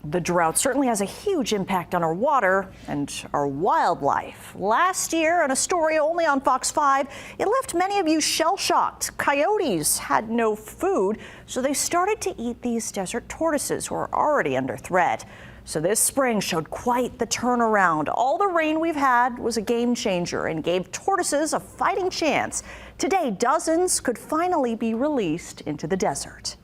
The drought certainly has a huge impact on our water and our wildlife. Last year, in a story only on Fox 5, it left many of you shell-shocked. Coyotes had no food, so they started to eat these desert tortoises who are already under threat. So this spring showed quite the turnaround. All the rain we've had was a game changer and gave tortoises a fighting chance. Today, dozens could finally be released into the desert.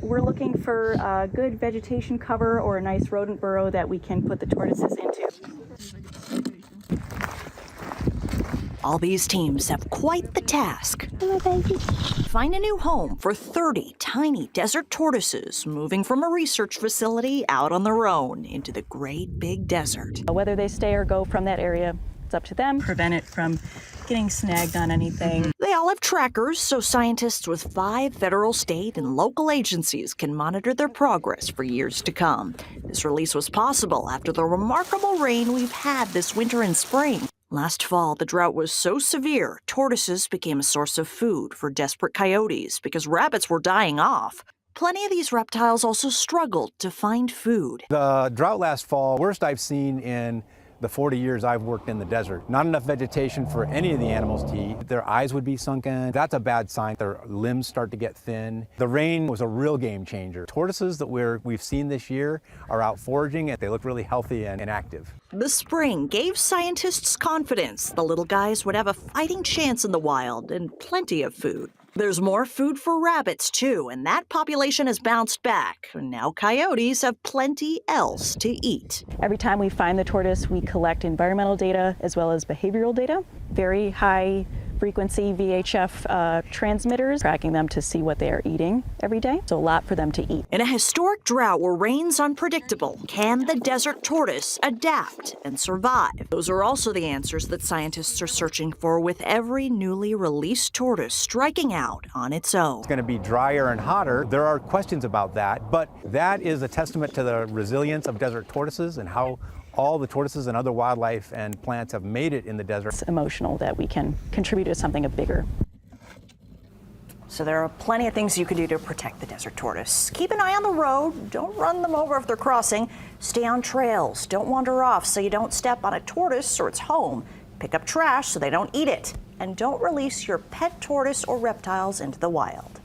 We're looking for good vegetation cover or a nice rodent burrow that we can put the tortoises into. All these teams have quite the task. Find a new home for 30 tiny desert tortoises moving from a research facility out on their own into the great big desert. Whether they stay or go from that area, it's up to them. Prevent it from getting snagged on anything. They all have trackers, so scientists with 5 federal, state, and local agencies can monitor their progress for years to come. This release was possible after the remarkable rain we've had this winter and spring. Last fall, the drought was so severe, tortoises became a source of food for desperate coyotes because rabbits were dying off. Plenty of these reptiles also struggled to find food. The drought last fall, worst I've seen in the 40 years I've worked in the desert. Not enough vegetation for any of the animals to eat. Their eyes would be sunken. That's a bad sign. Their limbs start to get thin. The rain was a real game changer. Tortoises that we've seen this year are out foraging and they look really healthy and active. The spring gave scientists confidence the little guys would have a fighting chance in the wild and plenty of food. There's more food for rabbits, too, and that population has bounced back. Now coyotes have plenty else to eat. Every time we find the tortoise, we collect environmental data as well as behavioral data. Very high frequency VHF transmitters, tracking them to see what they are eating every day. So a lot for them to eat. In a historic drought where rain's unpredictable, can the desert tortoise adapt and survive? Those are also the answers that scientists are searching for with every newly released tortoise striking out on its own. It's going to be drier and hotter. There are questions about that, but that is a testament to the resilience of desert tortoises and how all the tortoises and other wildlife and plants have made it in the desert. It's emotional that we can contribute to something bigger. So there are plenty of things you can do to protect the desert tortoise. Keep an eye on the road. Don't run them over if they're crossing. Stay on trails. Don't wander off so you don't step on a tortoise or its home. Pick up trash so they don't eat it. And don't release your pet tortoise or reptiles into the wild.